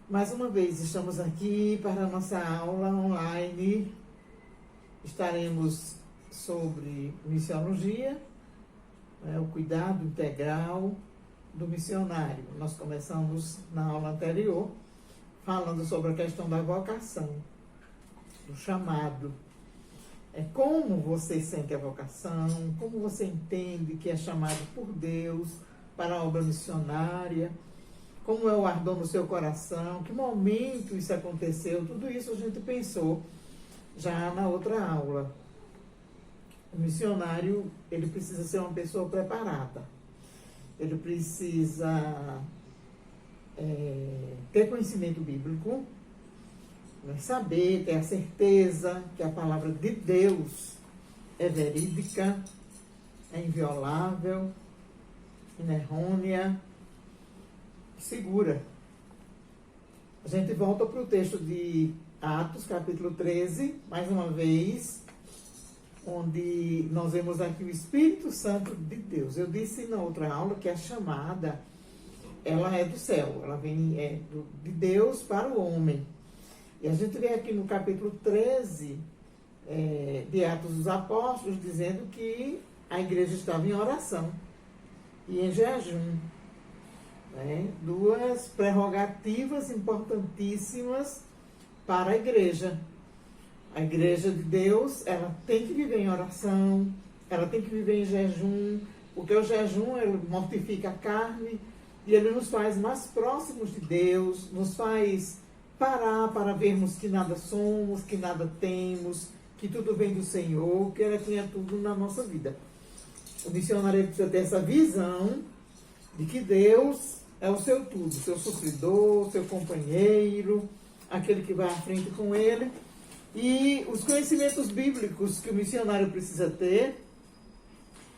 Mais uma vez, estamos aqui para a nossa aula online. Estaremos sobre missiologia, o cuidado integral do missionário. Nós começamos na aula anterior falando sobre a questão da vocação, do chamado. Como você sente a vocação, como você entende que é chamado por Deus para a obra missionária, como é o ardor no seu coração, que momento isso aconteceu, tudo isso a gente pensou já na outra aula. O missionário, ele precisa ser uma pessoa preparada, ele precisa ter conhecimento bíblico, saber, ter a certeza que a palavra de Deus é verídica, é inviolável, inerrônea, segura. A gente volta para o texto de Atos, capítulo 13, mais uma vez, onde nós vemos aqui o Espírito Santo de Deus. Eu disse na outra aula que a chamada, ela é do céu, ela vem de Deus para o homem. E a gente vê aqui no capítulo 13 de Atos dos Apóstolos, dizendo que a igreja estava em oração e em jejum. Duas prerrogativas importantíssimas para a igreja. A igreja de Deus, ela tem que viver em oração, ela tem que viver em jejum, porque o jejum, ele mortifica a carne e ele nos faz mais próximos de Deus, nos faz parar para vermos que nada somos, que nada temos, que tudo vem do Senhor, que Ele tinha tudo na nossa vida. O missionário precisa ter essa visão de que Deus é o seu tudo, seu supridor, seu companheiro, aquele que vai à frente com ele. E os conhecimentos bíblicos que o missionário precisa ter,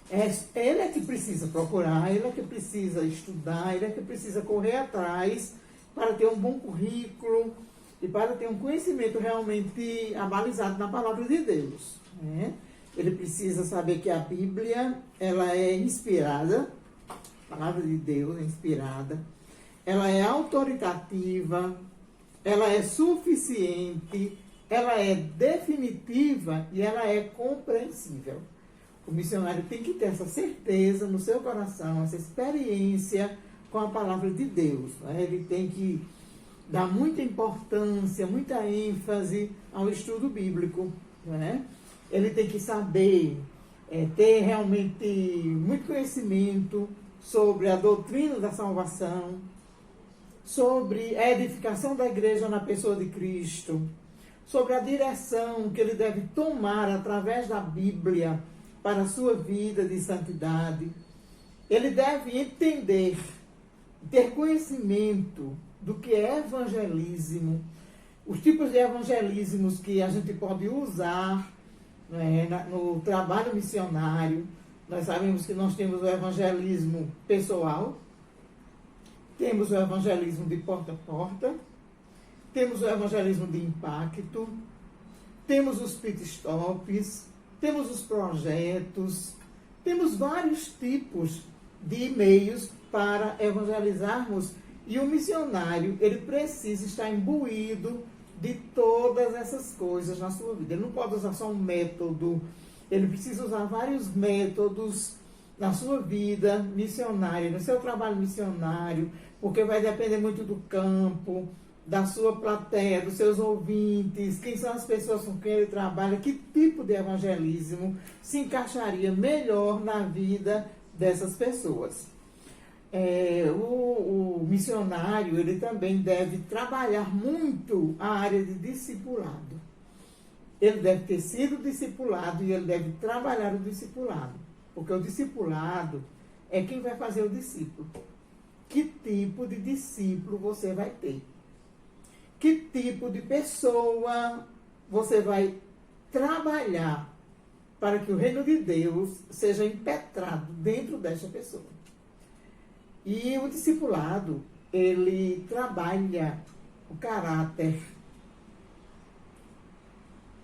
ele é que precisa procurar, ele é que precisa estudar, ele é que precisa correr atrás para ter um bom currículo e para ter um conhecimento realmente abalizado na palavra de Deus. Ele precisa saber que a Bíblia, ela é inspirada, a palavra de Deus é inspirada, ela é autoritativa, ela é suficiente, ela é definitiva e ela é compreensível. O missionário tem que ter essa certeza no seu coração, essa experiência com a palavra de Deus. Ele tem que dar muita importância, muita ênfase ao estudo bíblico. Ele tem que saber, ter realmente muito conhecimento sobre a doutrina da salvação, sobre a edificação da igreja na pessoa de Cristo, sobre a direção que ele deve tomar através da Bíblia para a sua vida de santidade. Ele deve entender, ter conhecimento do que é evangelismo, os tipos de evangelismos que a gente pode usar no trabalho missionário. Nós sabemos que nós temos o evangelismo pessoal, temos o evangelismo de porta a porta, temos o evangelismo de impacto, temos os pit stops, temos os projetos, temos vários tipos de meios para evangelizarmos, e o missionário, ele precisa estar imbuído de todas essas coisas na sua vida. Ele não pode usar só um método, ele precisa usar vários métodos na sua vida missionária, no seu trabalho missionário, porque vai depender muito do campo, da sua plateia, dos seus ouvintes, quem são as pessoas com quem ele trabalha, que tipo de evangelismo se encaixaria melhor na vida dessas pessoas. O missionário, ele também deve trabalhar muito a área de discipulado. Ele deve ter sido discipulado e ele deve trabalhar o discipulado, porque o discipulado é quem vai fazer o discípulo. Que tipo de discípulo você vai ter? Que tipo de pessoa você vai trabalhar para que o reino de Deus seja impetrado dentro desta pessoa? E o discipulado, ele trabalha o caráter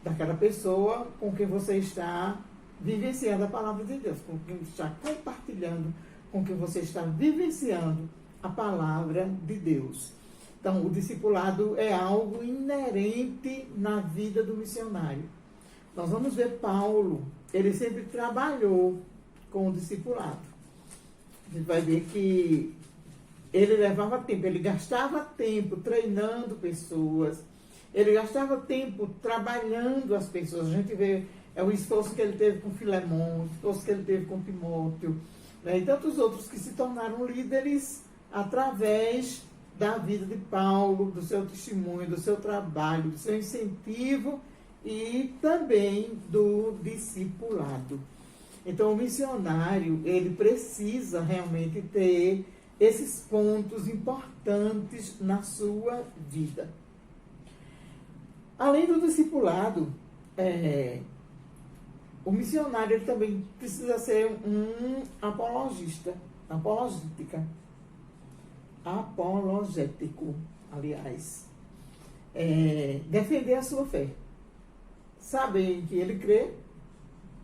daquela pessoa com quem você está vivenciando a palavra de Deus, com quem está compartilhando, com quem você está vivenciando a palavra de Deus. Então, o discipulado é algo inerente na vida do missionário. Nós vamos ver Paulo, ele sempre trabalhou com o discipulado. A gente vai ver que ele levava tempo, ele gastava tempo treinando pessoas, ele gastava tempo trabalhando as pessoas. A gente vê o esforço que ele teve com Filemon, o esforço que ele teve com Timóteo, né, e tantos outros que se tornaram líderes através da vida de Paulo, do seu testemunho, do seu trabalho, do seu incentivo e também do discipulado. Então, o missionário, ele precisa realmente ter esses pontos importantes na sua vida. Além do discipulado, o missionário ele também precisa ser um apologético, aliás. Defender a sua fé. Saber em que ele crê,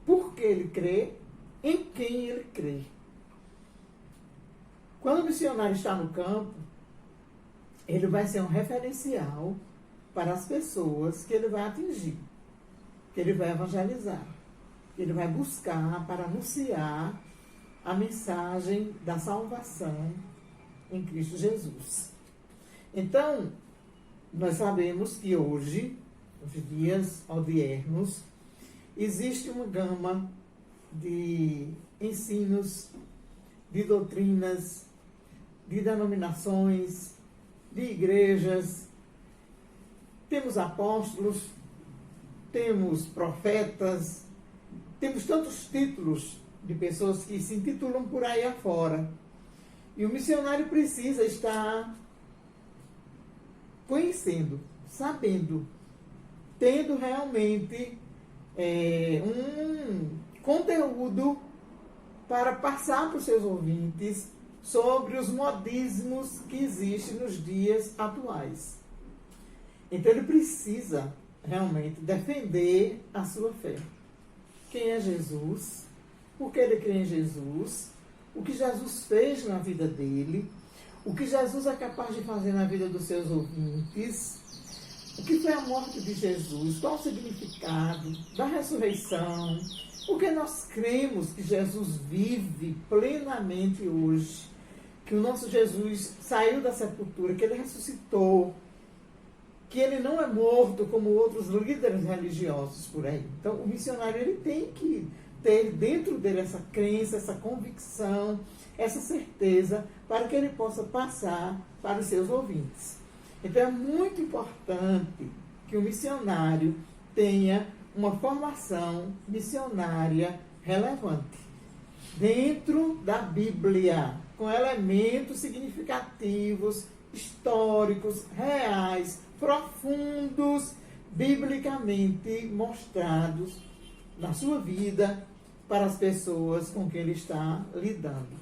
por que ele crê, em quem ele crê. Quando o missionário está no campo, ele vai ser um referencial para as pessoas que ele vai atingir, que ele vai evangelizar, que ele vai buscar para anunciar a mensagem da salvação em Cristo Jesus. Então, nós sabemos que hoje, nos dias odiernos, existe uma gama de ensinos, de doutrinas, de denominações, de igrejas. Temos apóstolos, temos profetas, temos tantos títulos de pessoas que se intitulam por aí afora. E o missionário precisa estar conhecendo, sabendo, tendo realmente um conteúdo para passar para os seus ouvintes sobre os modismos que existem nos dias atuais. Então ele precisa realmente defender a sua fé. Quem é Jesus? Por que ele crê em Jesus? O que Jesus fez na vida dele? O que Jesus é capaz de fazer na vida dos seus ouvintes? O que foi a morte de Jesus? Qual o significado da ressurreição? Porque nós cremos que Jesus vive plenamente hoje, que o nosso Jesus saiu da sepultura, que ele ressuscitou, que ele não é morto como outros líderes religiosos por aí. Então, o missionário ele tem que ter dentro dele essa crença, essa convicção, essa certeza, para que ele possa passar para os seus ouvintes. Então, é muito importante que o missionário tenha uma formação missionária relevante dentro da Bíblia, com elementos significativos, históricos, reais, profundos, biblicamente mostrados na sua vida para as pessoas com quem ele está lidando.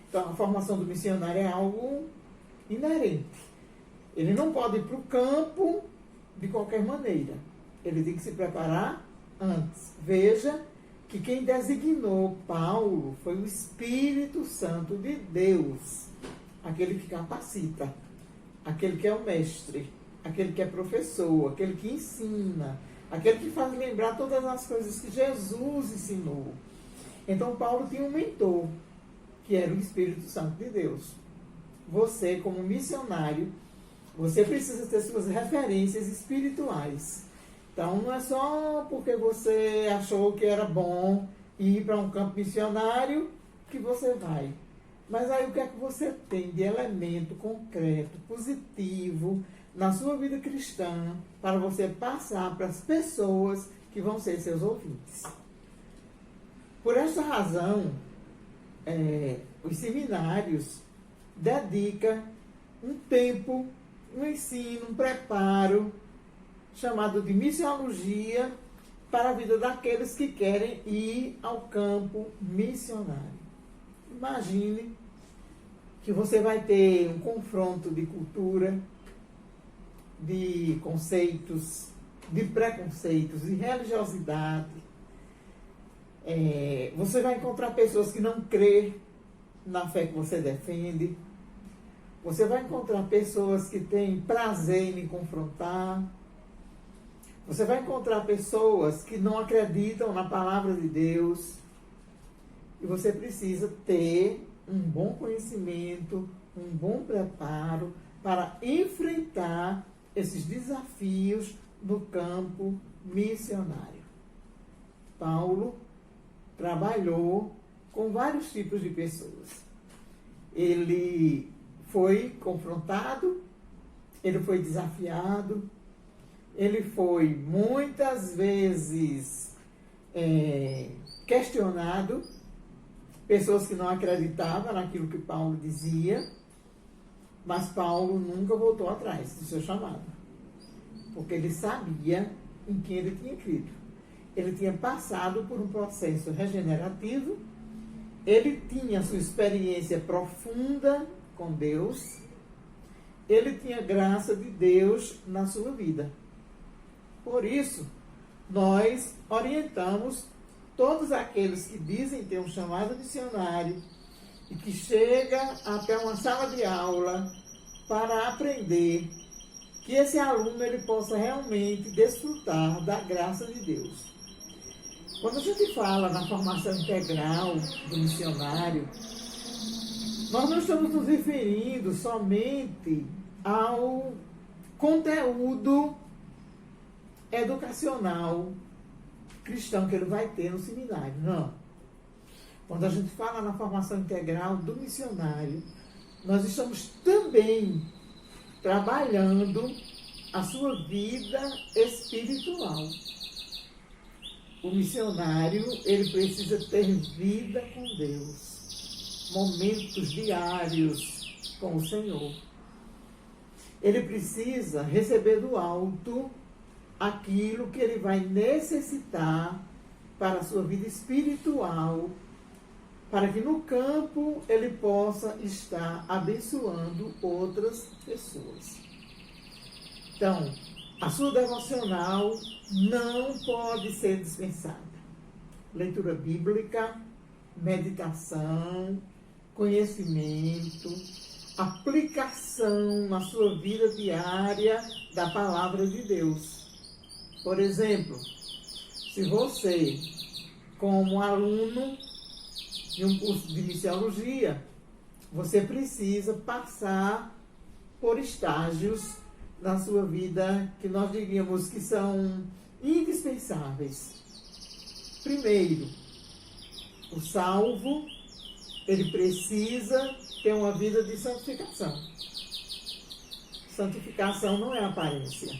Então, a formação do missionário é algo inerente. Ele não pode ir para o campo de qualquer maneira. Ele tem que se preparar antes. Veja que quem designou Paulo foi o Espírito Santo de Deus, aquele que capacita, aquele que é o mestre, aquele que é professor, aquele que ensina, aquele que faz lembrar todas as coisas que Jesus ensinou. Então, Paulo tinha um mentor, que era o Espírito Santo de Deus. Você, como missionário, você precisa ter suas referências espirituais. Então, não é só porque você achou que era bom ir para um campo missionário que você vai. Mas aí o que é que você tem de elemento concreto, positivo, na sua vida cristã, para você passar para as pessoas que vão ser seus ouvintes? Por essa razão, os seminários dedicam um tempo, um ensino, um preparo, chamado de missiologia, para a vida daqueles que querem ir ao campo missionário. Imagine que você vai ter um confronto de cultura, de conceitos, de preconceitos, de religiosidade. Você vai encontrar pessoas que não crêem na fé que você defende. Você vai encontrar pessoas que têm prazer em me confrontar. Você vai encontrar pessoas que não acreditam na palavra de Deus. E você precisa ter um bom conhecimento, um bom preparo para enfrentar esses desafios no campo missionário. Paulo trabalhou com vários tipos de pessoas. Ele foi confrontado, ele foi desafiado, ele foi muitas vezes questionado, pessoas que não acreditavam naquilo que Paulo dizia, mas Paulo nunca voltou atrás do seu chamado, porque ele sabia em quem ele tinha crido. Ele tinha passado por um processo regenerativo, ele tinha sua experiência profunda com Deus, ele tinha graça de Deus na sua vida. Por isso, nós orientamos todos aqueles que dizem ter um chamado missionário e que chega até uma sala de aula para aprender, que esse aluno ele possa realmente desfrutar da graça de Deus. Quando a gente fala na formação integral do missionário, nós não estamos nos referindo somente ao conteúdo educacional cristão que ele vai ter no seminário, não. Quando a gente fala na formação integral do missionário, nós estamos também trabalhando a sua vida espiritual. O missionário, ele precisa ter vida com Deus, momentos diários com o Senhor. Ele precisa receber do alto aquilo que ele vai necessitar para a sua vida espiritual, para que no campo ele possa estar abençoando outras pessoas. Então, a sua devocional não pode ser dispensada. Leitura bíblica, meditação, conhecimento, aplicação na sua vida diária da palavra de Deus. Por exemplo, se você, como aluno de um curso de missiologia, você precisa passar por estágios na sua vida que nós diríamos que são indispensáveis. Primeiro, o salvo, ele precisa ter uma vida de santificação. Santificação não é aparência.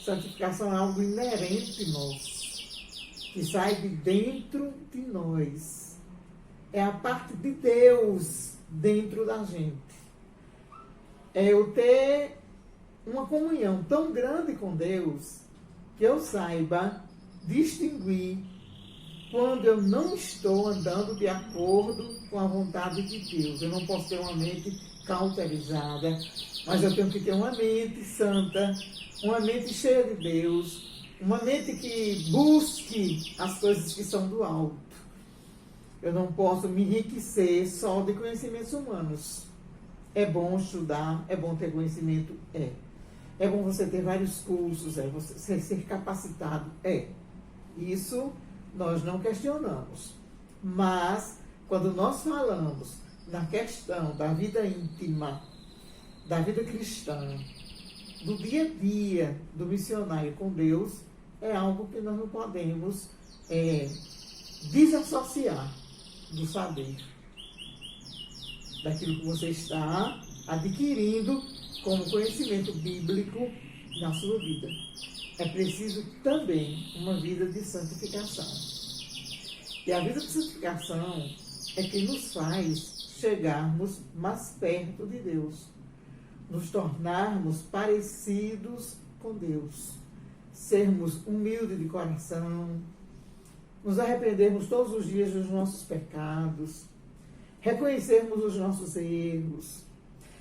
Santificação é algo inerente nosso, que sai de dentro de nós. É a parte de Deus dentro da gente. É eu ter uma comunhão tão grande com Deus que eu saiba distinguir quando eu não estou andando de acordo com a vontade de Deus. Eu não posso ter uma mente cauterizada, mas eu tenho que ter uma mente santa, uma mente cheia de Deus, uma mente que busque as coisas que são do alto. Eu não posso me enriquecer só de conhecimentos humanos. É bom estudar, é bom ter conhecimento, é. É bom você ter vários cursos, é você ser capacitado, é. Isso nós não questionamos. Mas, quando nós falamos na questão da vida íntima, da vida cristã, do dia a dia do missionário com Deus, é algo que nós não podemos desassociar do saber, daquilo que você está adquirindo como conhecimento bíblico na sua vida. É preciso também uma vida de santificação. E a vida de santificação é que nos faz chegarmos mais perto de Deus, nos tornarmos parecidos com Deus, sermos humildes de coração, nos arrependermos todos os dias dos nossos pecados, reconhecermos os nossos erros,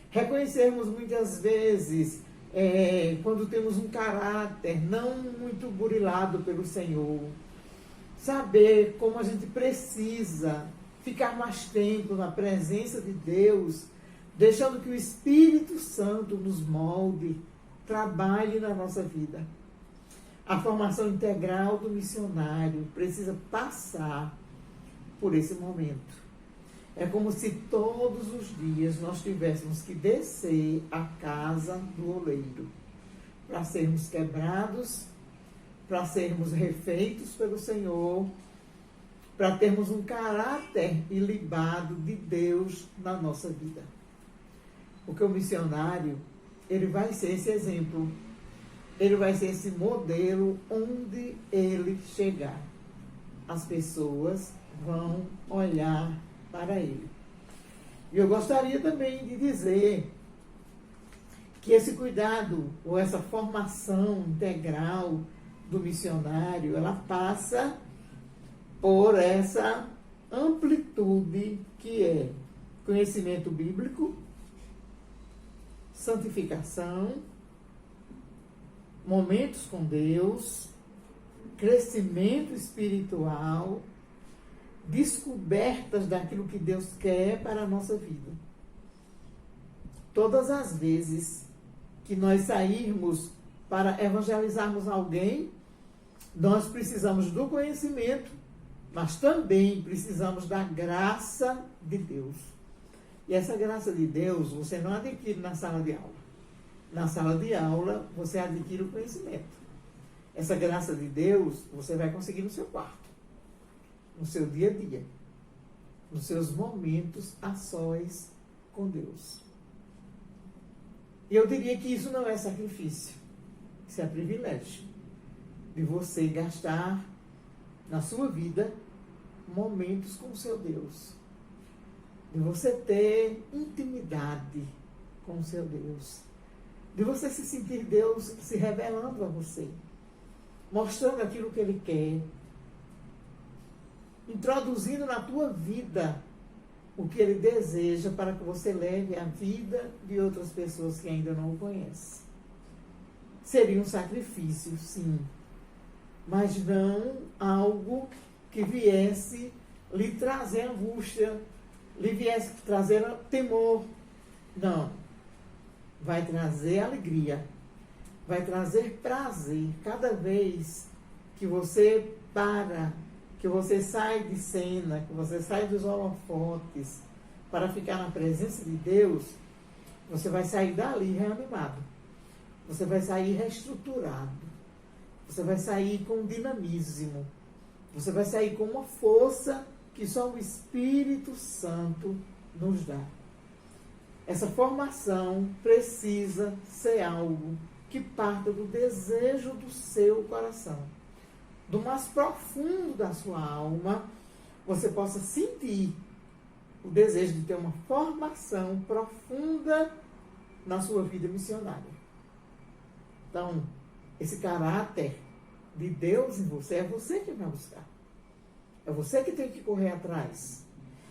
reconhecermos muitas vezes quando temos um caráter não muito burilado pelo Senhor, saber como a gente precisa ficar mais tempo na presença de Deus deixando que o Espírito Santo nos molde, trabalhe na nossa vida. A formação integral do missionário precisa passar por esse momento. É como se todos os dias nós tivéssemos que descer à casa do oleiro, para sermos quebrados, para sermos refeitos pelo Senhor, para termos um caráter ilibado de Deus na nossa vida. Porque o missionário, ele vai ser esse exemplo, ele vai ser esse modelo onde ele chegar. As pessoas vão olhar para ele. E eu gostaria também de dizer que esse cuidado, ou essa formação integral do missionário, ela passa por essa amplitude que é conhecimento bíblico, santificação, momentos com Deus, crescimento espiritual, descobertas daquilo que Deus quer para a nossa vida. Todas as vezes que nós sairmos para evangelizarmos alguém, nós precisamos do conhecimento, mas também precisamos da graça de Deus. E essa graça de Deus você não adquire na sala de aula. Na sala de aula você adquire o conhecimento. Essa graça de Deus você vai conseguir no seu quarto, no seu dia a dia, nos seus momentos a sós com Deus. E eu diria que isso não é sacrifício, isso é privilégio de você gastar na sua vida momentos com o seu Deus, de você ter intimidade com o seu Deus, de você se sentir Deus se revelando a você, mostrando aquilo que Ele quer, introduzindo na tua vida o que Ele deseja para que você leve a vida de outras pessoas que ainda não o conhecem. Seria um sacrifício, sim, mas não algo que viesse lhe trazer angústia, lhe viesse trazer temor. Não. Vai trazer alegria, vai trazer prazer cada vez que você para, que você sai de cena, que você sai dos holofotes para ficar na presença de Deus. Você vai sair dali reanimado, você vai sair reestruturado, você vai sair com dinamismo, você vai sair com uma força que só o Espírito Santo nos dá. Essa formação precisa ser algo que parta do desejo do seu coração, do mais profundo da sua alma, você possa sentir o desejo de ter uma formação profunda na sua vida missionária. Então, esse caráter de Deus em você, é você que vai buscar. É você que tem que correr atrás.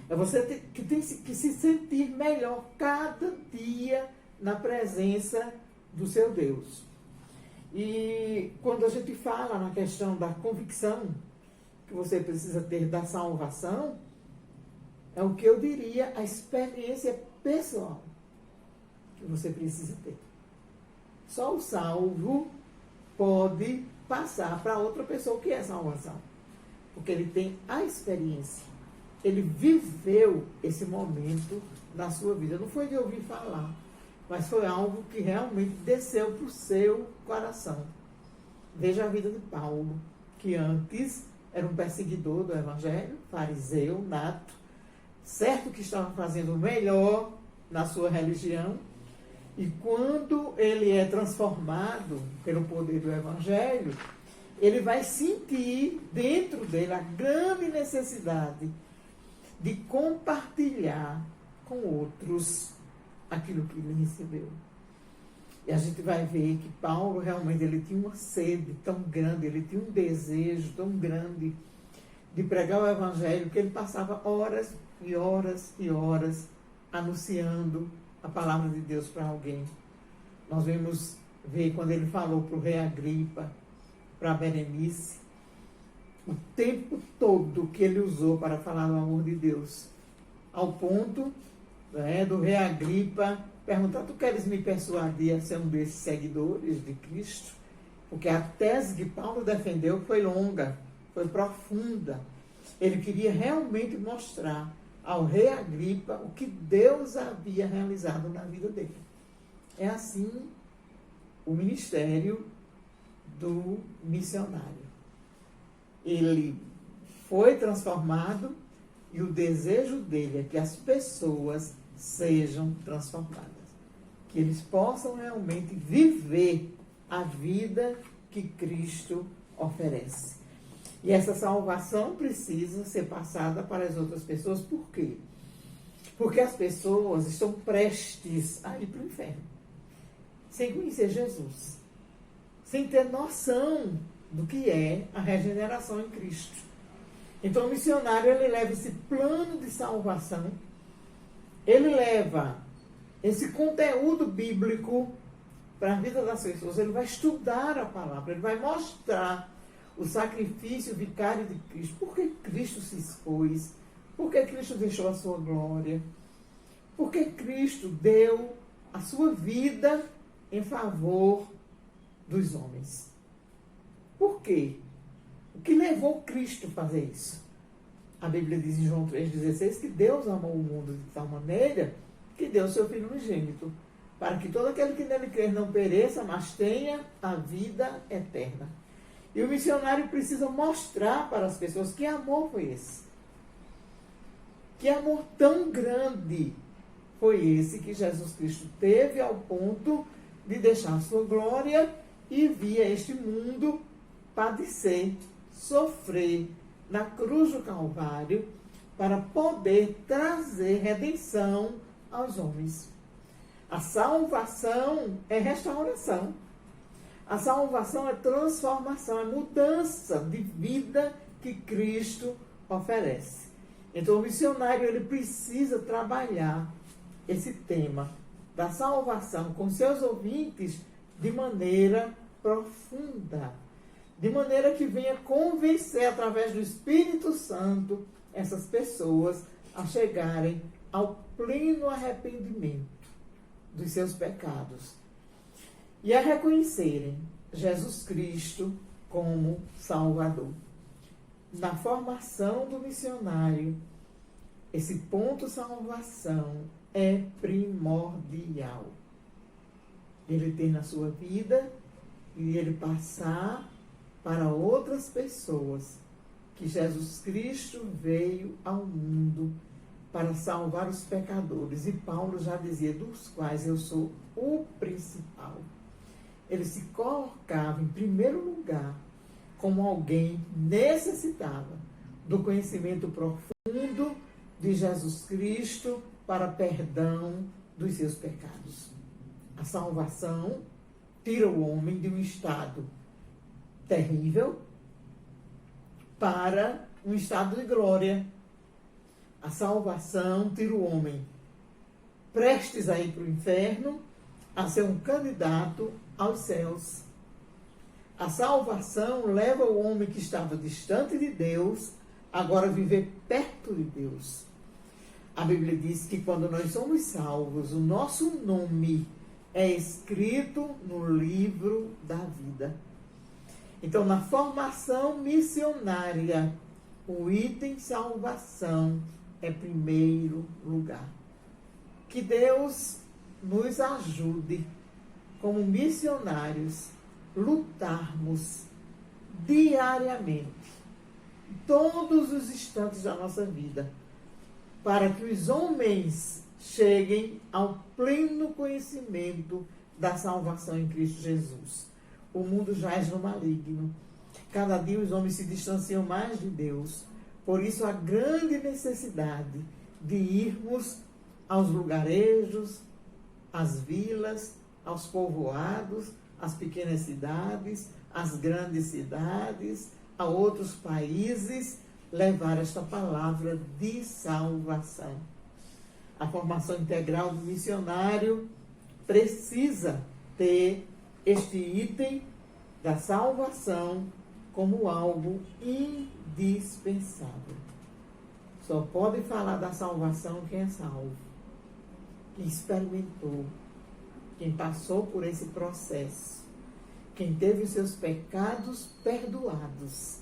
É você que tem que se sentir melhor cada dia na presença do seu Deus. E quando a gente fala na questão da convicção que você precisa ter da salvação, é o que eu diria a experiência pessoal que você precisa ter. Só o salvo pode passar para outra pessoa o que é salvação. Porque ele tem a experiência. Ele viveu esse momento na sua vida. Não foi de ouvir falar, mas foi algo que realmente desceu para o seu coração. Veja a vida de Paulo, que antes era um perseguidor do Evangelho, fariseu, nato, certo que estava fazendo o melhor na sua religião, e quando ele é transformado pelo poder do Evangelho, ele vai sentir dentro dele a grande necessidade de compartilhar com outros aquilo que ele recebeu. E a gente vai ver que Paulo realmente ele tinha uma sede tão grande, ele tinha um desejo tão grande de pregar o Evangelho, que ele passava horas e horas e horas anunciando a palavra de Deus para alguém. Nós vemos ver quando ele falou para o rei Agripa, para Berenice, o tempo todo que ele usou para falar do amor de Deus, ao ponto do rei Agripa, perguntar: tu queres me persuadir a ser um desses seguidores de Cristo? Porque a tese que Paulo defendeu foi longa, foi profunda. Ele queria realmente mostrar ao rei Agripa o que Deus havia realizado na vida dele. É assim o ministério do missionário. Ele foi transformado e o desejo dele é que as pessoas sejam transformadas. Que eles possam realmente viver a vida que Cristo oferece. E essa salvação precisa ser passada para as outras pessoas. Por quê? Porque as pessoas estão prestes a ir para o inferno, sem conhecer Jesus, sem ter noção do que é a regeneração em Cristo. Então o missionário, ele leva esse plano de salvação, ele leva esse conteúdo bíblico para a vida das pessoas, ele vai estudar a palavra, ele vai mostrar o sacrifício vicário de Cristo. Por que Cristo se expôs? Por que Cristo deixou a sua glória? Por que Cristo deu a sua vida em favor dos homens? Por quê? O que levou Cristo a fazer isso? A Bíblia diz em João 3,16 que Deus amou o mundo de tal maneira que deu o seu Filho unigênito, para que todo aquele que nele crer não pereça, mas tenha a vida eterna. E o missionário precisa mostrar para as pessoas que amor foi esse. Que amor tão grande foi esse que Jesus Cristo teve ao ponto de deixar a sua glória e vir a este mundo padecer, sofrer na cruz do Calvário para poder trazer redenção aos homens. A salvação é restauração. A salvação é transformação, é mudança de vida que Cristo oferece. Então o missionário, ele precisa trabalhar esse tema da salvação com seus ouvintes de maneira profunda, de maneira que venha convencer através do Espírito Santo essas pessoas a chegarem ao pleno arrependimento dos seus pecados e a reconhecerem Jesus Cristo como Salvador. Na formação do missionário, esse ponto salvação é primordial. Ele ter na sua vida e ele passar para outras pessoas que Jesus Cristo veio ao mundo para salvar os pecadores. E Paulo já dizia, dos quais eu sou o principal. Ele se colocava em primeiro lugar como alguém necessitava do conhecimento profundo de Jesus Cristo para perdão dos seus pecados. A salvação tira o homem de um estado terrível para um estado de glória. A salvação tira o homem prestes a ir para o inferno, a ser um candidato aos céus. A salvação leva o homem que estava distante de Deus, agora a viver perto de Deus. A Bíblia diz que quando nós somos salvos, o nosso nome é escrito no livro da vida. Então, na formação missionária, o item salvação é primeiro lugar. Que Deus nos ajude, como missionários, lutarmos diariamente, todos os instantes da nossa vida, para que os homens cheguem ao pleno conhecimento da salvação em Cristo Jesus. O mundo jaz no maligno. Cada dia os homens se distanciam mais de Deus. Por isso, a grande necessidade de irmos aos lugarejos, às vilas, aos povoados, às pequenas cidades, às grandes cidades, a outros países, levar esta palavra de salvação. A formação integral do missionário precisa ter este item da salvação como algo indispensável. Só pode falar da salvação quem é salvo. quem experimentou, quem passou por esse processo, quem teve os seus pecados perdoados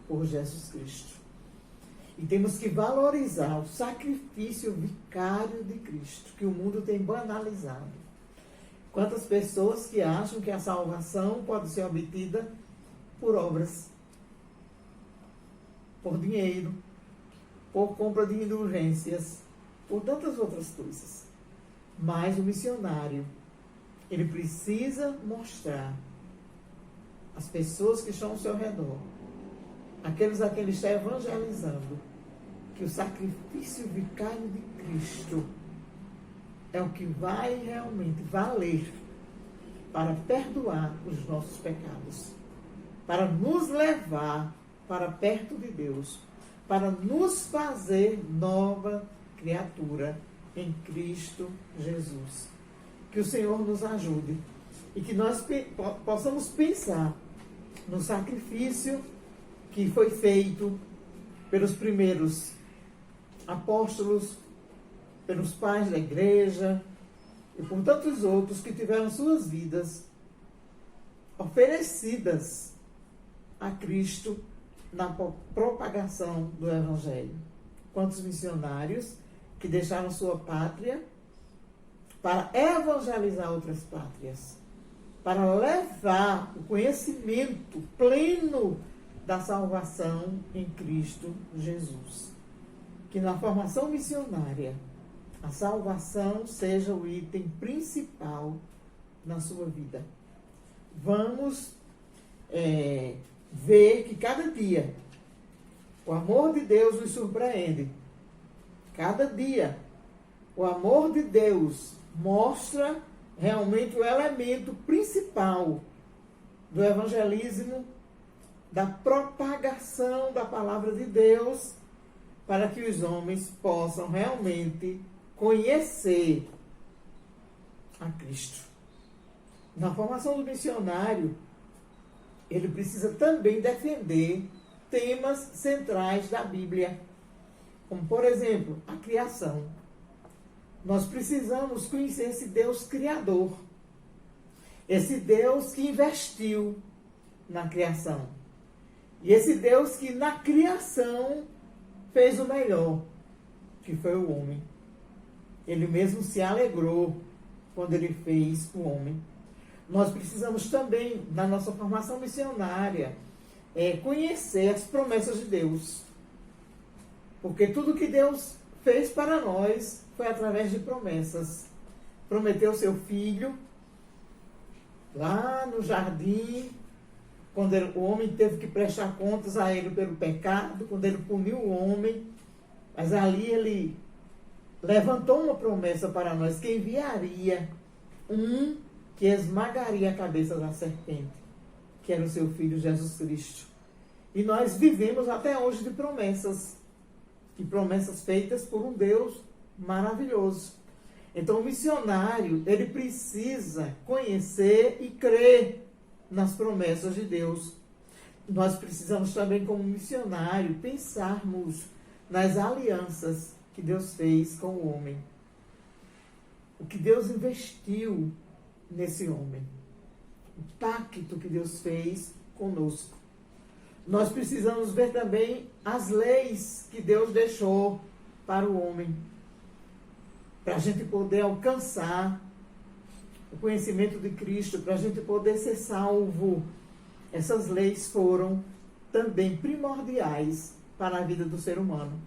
por Jesus Cristo. E temos que valorizar o sacrifício vicário de Cristo, que o mundo tem banalizado. Quantas pessoas que acham que a salvação pode ser obtida por obras, por dinheiro, por compra de indulgências, por tantas outras coisas. Mas o missionário, ele precisa mostrar às pessoas que estão ao seu redor, aqueles a quem ele está evangelizando, que o sacrifício vicário de Cristo é o que vai realmente valer para perdoar os nossos pecados, para nos levar para perto de Deus, para nos fazer nova criatura em Cristo Jesus. Que o Senhor nos ajude e que nós possamos pensar no sacrifício que foi feito pelos primeiros apóstolos, pelos pais da igreja e por tantos outros que tiveram suas vidas oferecidas a Cristo na propagação do Evangelho. Quantos missionários que deixaram sua pátria para evangelizar outras pátrias, para levar o conhecimento pleno da salvação em Cristo Jesus. Que na formação missionária, a salvação seja o item principal na sua vida. Vamos ver que cada dia o amor de Deus nos surpreende. Cada dia o amor de Deus mostra realmente o elemento principal do evangelismo, da propagação da palavra de Deus, para que os homens possam realmente conhecer a Cristo. Na formação do missionário, ele precisa também defender temas centrais da Bíblia, como, por exemplo, a criação. Nós precisamos conhecer esse Deus criador, esse Deus que investiu na criação, e esse Deus que na criação fez o melhor, que foi o homem. Ele mesmo se alegrou quando ele fez o homem. Nós precisamos também, na nossa formação missionária, conhecer as promessas de Deus. Porque tudo que Deus fez para nós foi através de promessas. Prometeu seu filho lá no jardim, quando o homem teve que prestar contas a ele pelo pecado, quando ele puniu o homem. Mas ali ele levantou uma promessa para nós, que enviaria um que esmagaria a cabeça da serpente, que era o seu filho Jesus Cristo. E nós vivemos até hoje de promessas, e promessas feitas por um Deus maravilhoso. Então o missionário, ele precisa conhecer e crer nas promessas de Deus. Nós precisamos também, como missionário, pensarmos nas alianças que Deus fez com o homem. O que Deus investiu nesse homem. O pacto que Deus fez conosco. Nós precisamos ver também as leis que Deus deixou para o homem, para a gente poder alcançar o conhecimento de Cristo, para a gente poder ser salvo. Essas leis foram também primordiais para a vida do ser humano.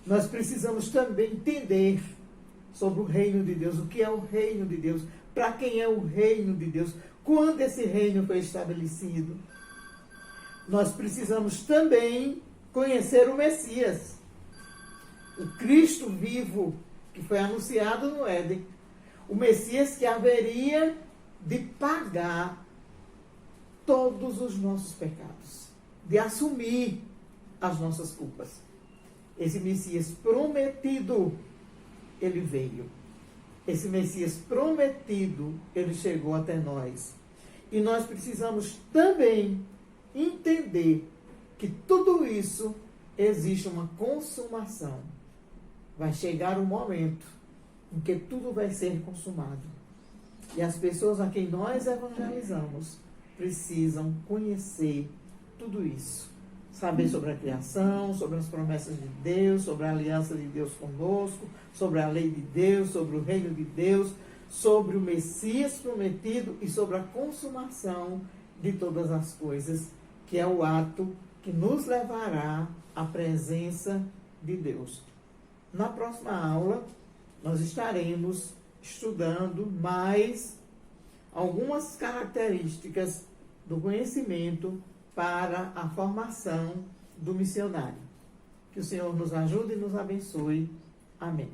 Nós precisamos também entender sobre o reino de Deus, o que é o reino de Deus, para quem é o reino de Deus, quando esse reino foi estabelecido. Nós precisamos também conhecer o Messias, o Cristo vivo, que foi anunciado no Éden. O Messias que haveria de pagar todos os nossos pecados, de assumir as nossas culpas. Esse Messias prometido, ele veio. Esse Messias prometido, ele chegou até nós. E nós precisamos também entender que tudo isso existe uma consumação. Vai chegar um momento em que tudo vai ser consumado. E as pessoas a quem nós evangelizamos precisam conhecer tudo isso. Saber sobre a criação, sobre as promessas de Deus, sobre a aliança de Deus conosco, sobre a lei de Deus, sobre o reino de Deus, sobre o Messias prometido e sobre a consumação de todas as coisas, que é o ato que nos levará à presença de Deus. Na próxima aula, nós estaremos estudando mais algumas características do conhecimento para a formação do missionário. Que o Senhor nos ajude e nos abençoe. Amém.